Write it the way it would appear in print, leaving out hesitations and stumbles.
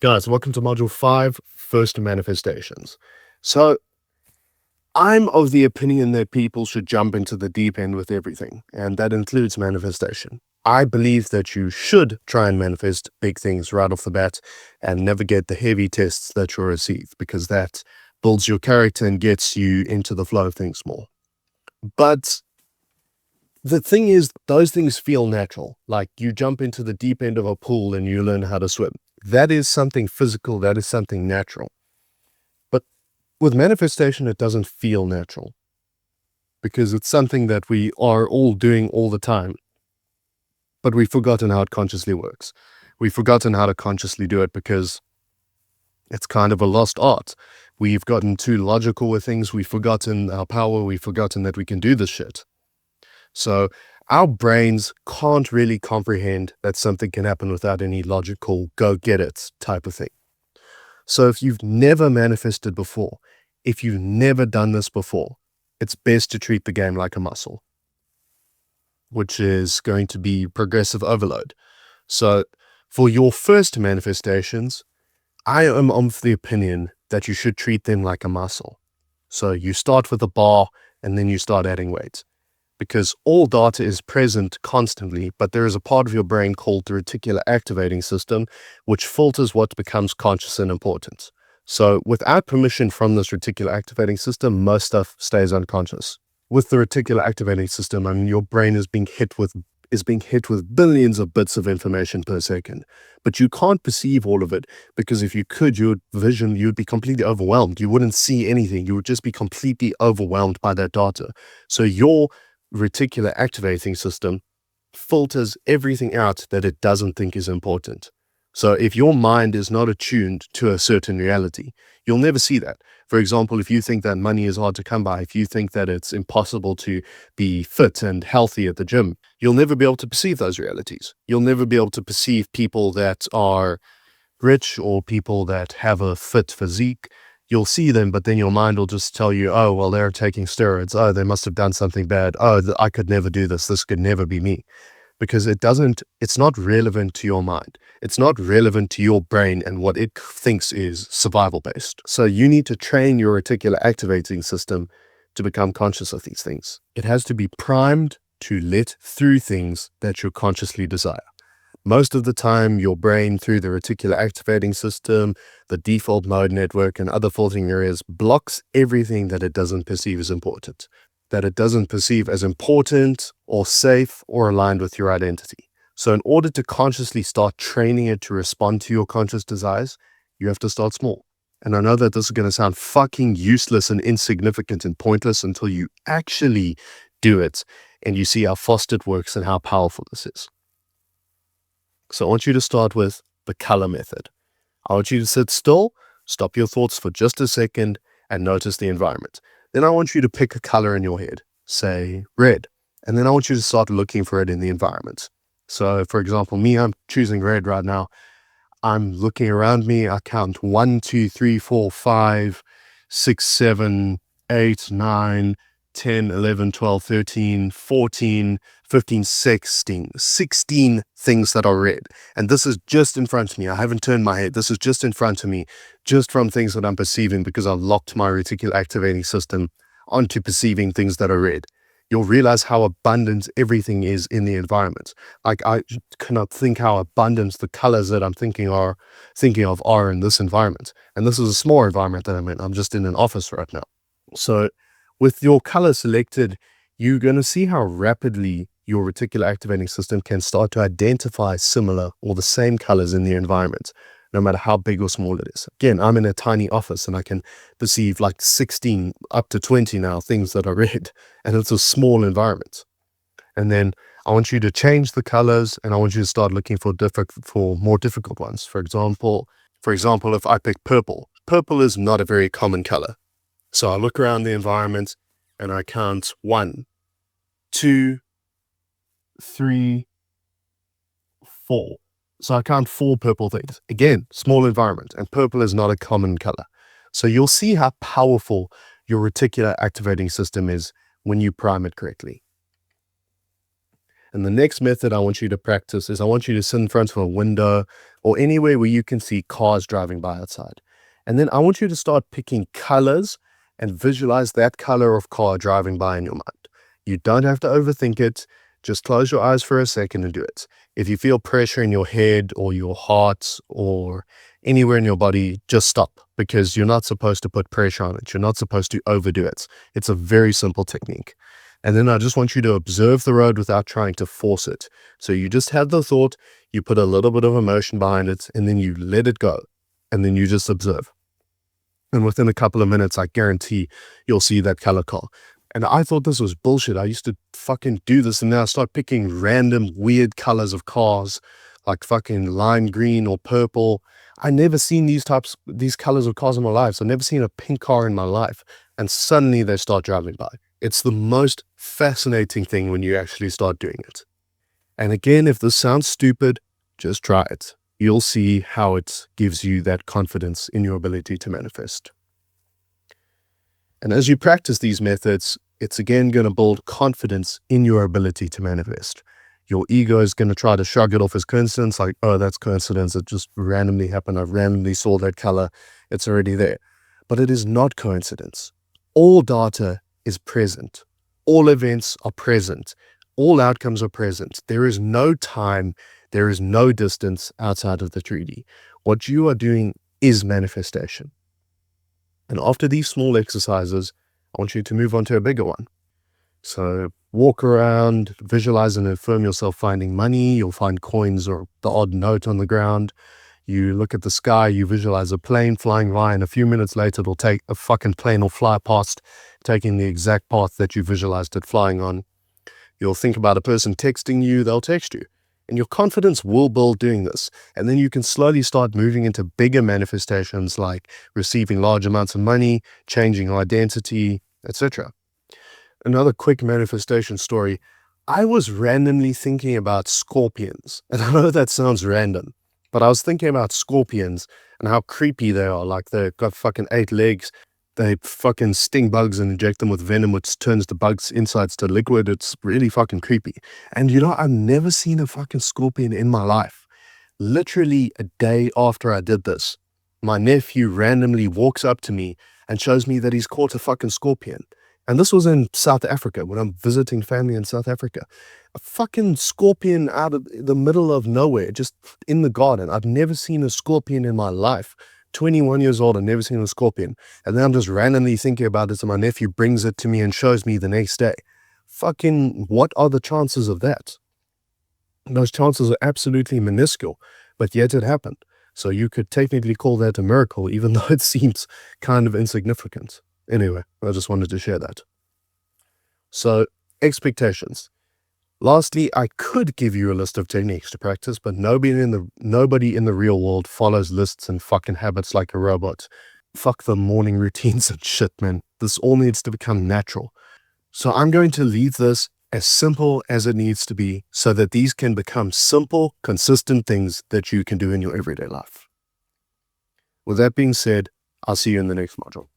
Guys, welcome to Module 5, First Manifestations. So, I'm of the opinion that people should jump into the deep end with everything, and that includes manifestation. I believe that you should try and manifest big things right off the bat and navigate the heavy tests that you'll receive, because that builds your character and gets you into the flow of things more. But the thing is, those things feel natural. Like you jump into the deep end of a pool and you learn how to swim. That is something physical, that is something natural. But with manifestation, it doesn't feel natural because it's something that we are all doing all the time, but we've forgotten how it consciously works. We've forgotten how to consciously do it because it's kind of a lost art. We've gotten too logical with things. We've forgotten our power. We've forgotten that we can do this shit. So our brains can't really comprehend that something can happen without any logical go get it type of thing. So if you've never manifested before, if you've never done this before, it's best to treat the game like a muscle, which is going to be progressive overload. So for your first manifestations, I am of the opinion that you should treat them like a muscle. So you start with a bar and then you start adding weight, because all data is present constantly, but there is a part of your brain called the reticular activating system, which filters what becomes conscious and important. So without permission from this reticular activating system, most stuff stays unconscious. With the reticular activating system, I mean, your brain is being hit with billions of bits of information per second, but you can't perceive all of it, because if you could, you'd be completely overwhelmed. You wouldn't see anything. You would just be completely overwhelmed by that data. So your reticular activating system filters everything out that it doesn't think is important. So if your mind is not attuned to a certain reality, you'll never see that. For example, if you think that money is hard to come by, if you think that it's impossible to be fit and healthy at the gym, you'll never be able to perceive those realities. You'll never be able to perceive people that are rich or people that have a fit physique. You'll see them, but then your mind will just tell you, oh, well, they're taking steroids. Oh, they must have done something bad. Oh, I could never do this. This could never be me. Because it's not relevant to your mind. It's not relevant to your brain and what it thinks is survival based. So you need to train your reticular activating system to become conscious of these things. It has to be primed to let through things that you consciously desire. Most of the time, your brain, through the reticular activating system, the default mode network, and other filtering areas, blocks everything that it doesn't perceive as important, that it doesn't perceive as important or safe or aligned with your identity. So in order to consciously start training it to respond to your conscious desires, you have to start small. And I know that this is going to sound fucking useless and insignificant and pointless until you actually do it and you see how fast it works and how powerful this is. So I want you to start with the color method. I want you to sit still, stop your thoughts for just a second, and notice the environment. Then I want you to pick a color in your head, say red. And then I want you to start looking for it in the environment. So for example, me, I'm choosing red right now. I'm looking around me. I count 1, 2, 3, 4, 5, 6, 7, 8, 9, 10, 11, 12, 13, 14, 15, 16 things that are red. And this is just in front of me. I haven't turned my head. This is just in front of me, just from things that I'm perceiving, because I've locked my reticular activating system onto perceiving things that are red. You'll realize how abundant everything is in the environment. Like, I cannot think how abundant the colors that I'm thinking of are in this environment. And this is a small environment that I'm in. I'm just in an office right now. So with your color selected, you're going to see how rapidly your reticular activating system can start to identify similar or the same colors in the environment, no matter how big or small it is. Again, I'm in a tiny office and I can perceive like 16 up to 20 now things that are red, and it's a small environment. And then I want you to change the colors, and I want you to start looking for more difficult ones. For example, if I pick purple is not a very common color. So I look around the environment and I count 1, 2, 3, 4. So I count 4 purple things. Again, small environment, and purple is not a common color. So you'll see how powerful your reticular activating system is when you prime it correctly. And the next method I want you to practice is I want you to sit in front of a window or anywhere where you can see cars driving by outside. And then I want you to start picking colors and visualize that color of car driving by in your mind. You don't have to overthink it. Just close your eyes for a second and do it. If you feel pressure in your head or your heart or anywhere in your body, just stop, because you're not supposed to put pressure on it. You're not supposed to overdo it. It's a very simple technique. And then I just want you to observe the road without trying to force it. So you just have the thought, you put a little bit of emotion behind it, and then you let it go. And then you just observe. And within a couple of minutes, I guarantee you'll see that color car. And I thought this was bullshit. I used to fucking do this, and now I start picking random weird colors of cars, like fucking lime green or purple. I never seen these colors of cars in my life. So I've never seen a pink car in my life. And suddenly they start driving by. It's the most fascinating thing when you actually start doing it. And again, if this sounds stupid, just try it. You'll see how it gives you that confidence in your ability to manifest. And as you practice these methods, it's again going to build confidence in your ability to manifest. Your ego is going to try to shrug it off as coincidence, like, oh, that's coincidence. It just randomly happened. I randomly saw that color. It's already there. But it is not coincidence. All data is present. All events are present. All outcomes are present. There is no time. There is no distance outside of the 3D. What you are doing is manifestation. And after these small exercises, I want you to move on to a bigger one. So walk around, visualize and affirm yourself finding money. You'll find coins or the odd note on the ground. You look at the sky, you visualize a plane flying by, and a few minutes later, it'll take a fucking plane will fly past, taking the exact path that you visualized it flying on. You'll think about a person texting you, they'll text you. And your confidence will build doing this. And then you can slowly start moving into bigger manifestations like receiving large amounts of money, changing identity, etc. Another quick manifestation story. I was randomly thinking about scorpions. And I know that sounds random, but I was thinking about scorpions and how creepy they are. Like they've got fucking 8 legs. They fucking sting bugs and inject them with venom, which turns the bugs' insides to liquid. It's really fucking creepy. And you know, I've never seen a fucking scorpion in my life. Literally a day after I did this, my nephew randomly walks up to me and shows me that he's caught a fucking scorpion. And this was in South Africa, when I'm visiting family in South Africa. A fucking scorpion out of the middle of nowhere, just in the garden. I've never seen a scorpion in my life. 21 years old, I've never seen a scorpion. And then I'm just randomly thinking about it, and my nephew brings it to me and shows me the next day. Fucking, what are the chances of that? Those chances are absolutely minuscule, but yet it happened. So you could technically call that a miracle, even though it seems kind of insignificant. Anyway, I just wanted to share that. So, expectations. Lastly, I could give you a list of techniques to practice, but nobody in the real world follows lists and fucking habits like a robot. Fuck the morning routines and shit, man. This all needs to become natural. So I'm going to leave this as simple as it needs to be so that these can become simple, consistent things that you can do in your everyday life. With that being said, I'll see you in the next module.